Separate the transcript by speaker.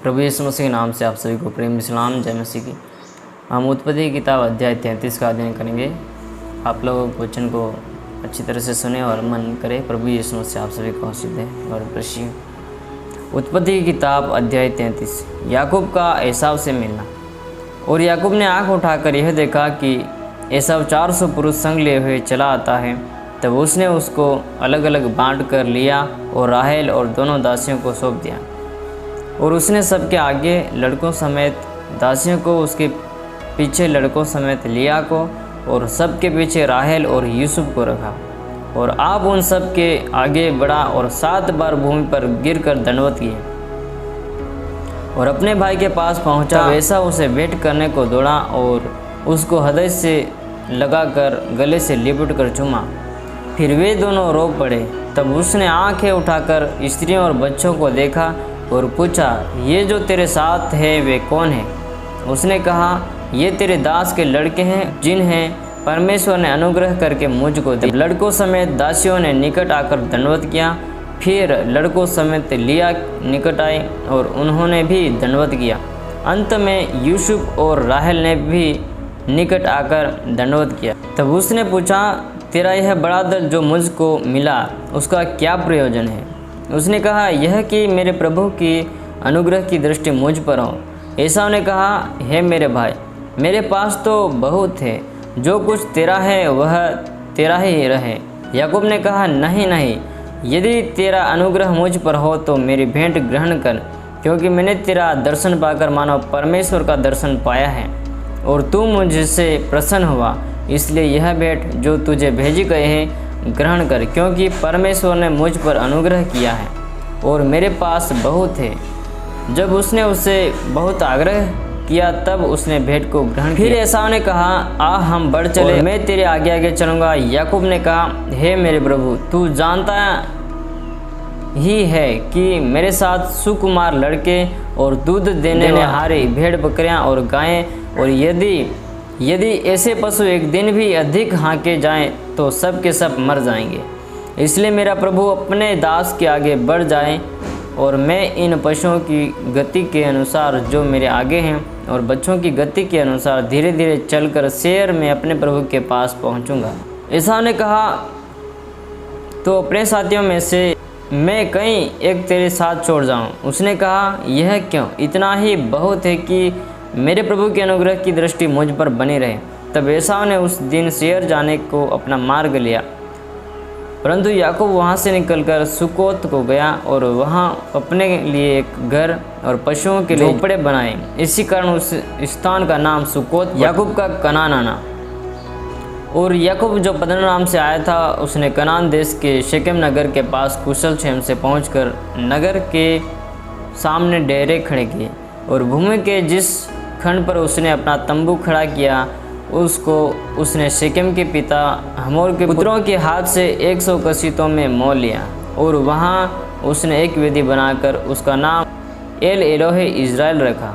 Speaker 1: प्रभु यीशु मसीह के नाम से आप सभी को प्रेम सलाम, जय मसीह की। हम उत्पत्ति की किताब अध्याय 33 का अध्ययन करेंगे। आप लोग वचन को अच्छी तरह से सुने और मन करें। प्रभु यीशु मसीह आप सभी को आशीष दे और प्रश्न। उत्पत्ति की किताब अध्याय 33। याकूब का एसाव से मिलना। और याकूब ने आँख उठाकर यह देखा कि एसाव 400 पुरुष संग लिए हुए चला आता है। तब उसने उसको अलग अलग बांट कर लिया और राहेल और दोनों दासियों को सौंप दिया। और उसने सबके आगे लड़कों समेत दासियों को, उसके पीछे लड़कों समेत लिया को, और सबके पीछे राहेल और यूसुफ को रखा। और आप उन सब के आगे बढ़ा और 7 बार भूमि पर गिरकर दंडवत किए और अपने भाई के पास पहुंचा। वैसा उसे भेंट करने को दौड़ा और उसको हृदय से लगाकर गले से लिपट कर चूमा। फिर वे दोनों रो पड़े। तब उसने आंखें उठाकर स्त्रियों और बच्चों को देखा और पूछा, ये जो तेरे साथ है वे कौन हैं? उसने कहा, ये तेरे दास के लड़के हैं जिन्हें परमेश्वर ने अनुग्रह करके मुझको दिया। लड़कों समेत दासियों ने निकट आकर दंडवत किया। फिर लड़कों समेत लिया निकट आए और उन्होंने भी दंडवत किया। अंत में यूसुफ और राहेल ने भी निकट आकर दंडवत किया। तब उसने पूछा, तेरा यह बड़ा दल जो मुझको मिला उसका क्या प्रयोजन है? उसने कहा, यह कि मेरे प्रभु की अनुग्रह की दृष्टि मुझ पर हो। एसाव ने कहा, हे मेरे भाई, मेरे पास तो बहुत है, जो कुछ तेरा है वह तेरा ही रहे। याकूब ने कहा, नहीं नहीं, यदि तेरा अनुग्रह मुझ पर हो तो मेरी भेंट ग्रहण कर, क्योंकि मैंने तेरा दर्शन पाकर मानो परमेश्वर का दर्शन पाया है और तू मुझसे प्रसन्न हुआ। इसलिए यह भेंट जो तुझे भेजी गई है ग्रहण कर, क्योंकि परमेश्वर ने मुझ पर अनुग्रह किया है और मेरे पास बहुत है। जब उसने उससे बहुत आग्रह किया तब उसने भेंट को ग्रहण किया। फिर एसाव ने कहा, आ हम बढ़ चले, मैं तेरे आगे आगे चलूँगा। याकूब ने कहा, हे मेरे प्रभु, तू जानता ही है कि मेरे साथ सुकुमार लड़के और दूध देने हारी भेड़ बकरियां और गायें, और यदि ऐसे पशु एक दिन भी अधिक हाँके जाएं तो सब के सब मर जाएंगे। इसलिए मेरा प्रभु अपने दास के आगे बढ़ जाए और मैं इन पशुओं की गति के अनुसार जो मेरे आगे हैं और बच्चों की गति के अनुसार धीरे धीरे चलकर शहर में अपने प्रभु के पास पहुंचूंगा। एसाव ने कहा, तो अपने साथियों में से मैं कहीं एक तेरे साथ छोड़ जाऊं। उसने कहा, यह क्यों? इतना ही बहुत है कि मेरे प्रभु के अनुग्रह की दृष्टि मुझ पर बनी रहे। तब एसाव ने उस दिन सेयर जाने को अपना मार्ग लिया, परंतु याकूब वहाँ से निकलकर सुकोत को गया और वहाँ अपने लिए एक घर और पशुओं के लिए झोपड़े बनाए। इसी कारण उस स्थान का नाम सुकोत, याकूब का कनान आना। और याकूब जो पद्दनराम से आया था, उसने कनान देश के शेकेम नगर के पास कुशल क्षेम से पहुंचकर नगर के सामने डेरे खड़े किए और भूमि के जिस खंड पर उसने अपना तंबू खड़ा किया उसको उसने शेकेम के पिता हमोर के पुत्रों के हाथ से 100 कसीतों में मोल लिया। और वहाँ उसने एक वेदी बनाकर उसका नाम एल एलोहे इज़राइल रखा।